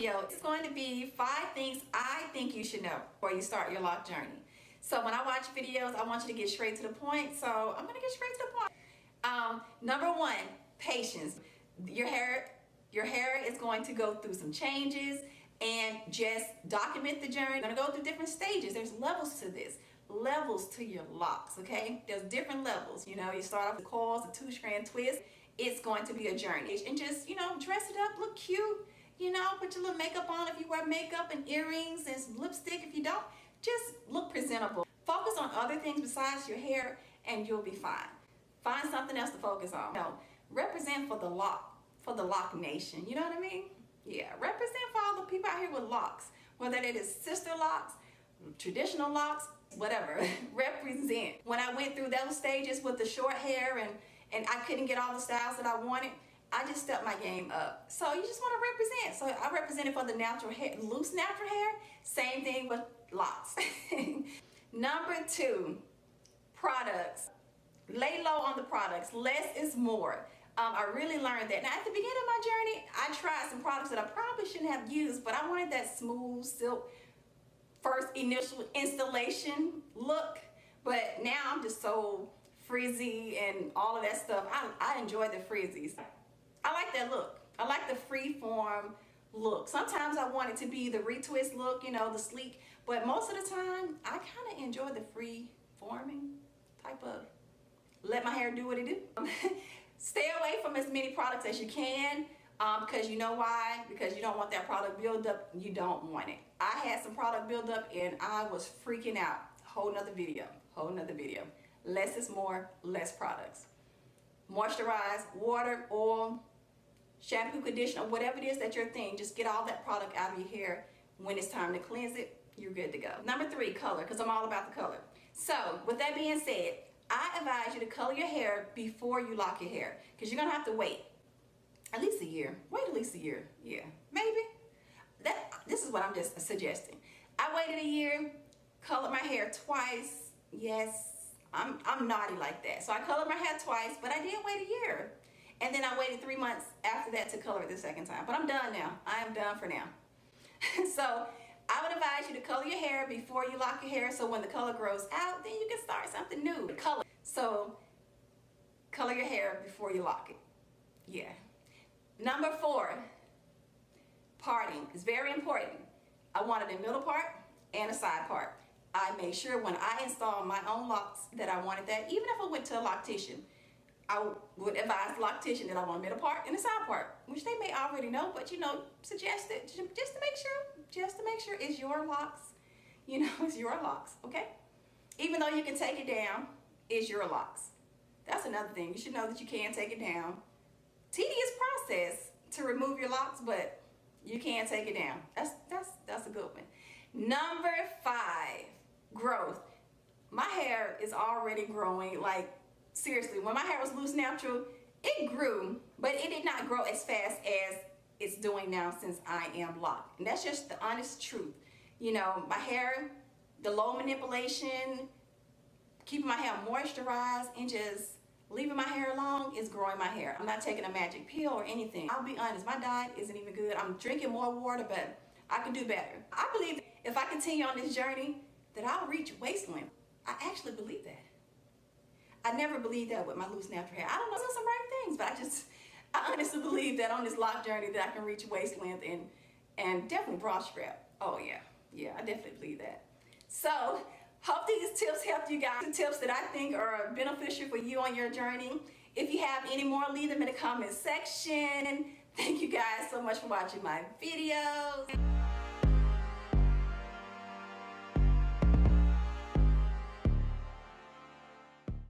video is going to be 5 things I think you should know before you start your lock journey. So when I watch videos, I want you to get straight to the point. So I'm gonna get straight to the point. Number 1, patience. Your hair is going to go through some changes, and just document the journey. You're gonna go through different stages. There's levels to this. Levels to your locks, okay? There's different levels. You know, you start off with coils, a 2-strand twist. It's going to be a journey. And just, dress it up, look cute. Put your little makeup on if you wear makeup, and earrings and some lipstick if you don't. Just look presentable. Focus on other things besides your hair and you'll be fine. Find something else to focus on. Represent for the lock nation. You know what I mean? Yeah, represent for all the people out here with locks. Whether it is sister locks, traditional locks, whatever. Represent. When I went through those stages with the short hair and I couldn't get all the styles that I wanted, I just stepped my game up. So you just want to represent. So I represented for the natural hair, loose natural hair. Same thing with locks. Number 2, products. Lay low on the products. Less is more. I really learned that. Now, at the beginning of my journey, I tried some products that I probably shouldn't have used, but I wanted that smooth silk first initial installation look. But now I'm just so frizzy and all of that stuff. I enjoy the frizzies. I like that look. I like the free form look. Sometimes I want it to be the retwist look, the sleek, but most of the time I kind of enjoy the free forming type of let my hair do what it do. Stay away from as many products as you can, because you know why? Because you don't want that product buildup. You don't want it. I had some product buildup and I was freaking out. Whole nother video. Less is more, less products. Moisturize, water, oil, shampoo, conditioner, whatever it is that's your thing. Just get all that product out of your hair. When it's time to cleanse it, you're good to go. Number 3, color, because I'm all about the color. So with that being said, I advise you to color your hair before you lock your hair, because you're gonna have to wait at least a year. Wait at least a year. Yeah, maybe. This is what I'm just suggesting. I waited a year, colored my hair twice. Yes, I'm naughty like that. So I colored my hair twice, but I did wait a year. And then I waited 3 months after that to color it the second time. But I'm done now. I am done for now. So I would advise you to color your hair before you lock your hair, so when the color grows out, then you can start something new. Color. So color your hair before you lock it. Yeah. Number 4, parting is very important. I wanted a middle part and a side part. I made sure when I installed my own locks that I wanted that. Even if I went to a loctician, I would advise the loctician that I want a middle part and a side part, which they may already know, but suggest it just to make sure it's your locks. It's your locks, okay? Even though you can take it down, it's your locks. That's another thing. You should know that you can take it down. Tedious process to remove your locks, but you can take it down. That's a good one. Number 5, growth. My hair is already growing. Like, seriously, when my hair was loose natural, it grew, but it did not grow as fast as it's doing now since I am locked. And that's just the honest truth. My hair, the low manipulation, keeping my hair moisturized and just leaving my hair alone is growing my hair. I'm not taking a magic pill or anything. I'll be honest, my diet isn't even good. I'm drinking more water, but I can do better. I believe if I continue on this journey that I'll reach waist length. I actually believe that. I never believed that with my loose natural hair. I don't know, there's some right things, but I honestly believe that on this lock journey that I can reach waist length and definitely bra strap. Oh yeah, I definitely believe that. So, hope these tips helped you guys. The tips that I think are beneficial for you on your journey. If you have any more, leave them in the comment section. Thank you guys so much for watching my videos.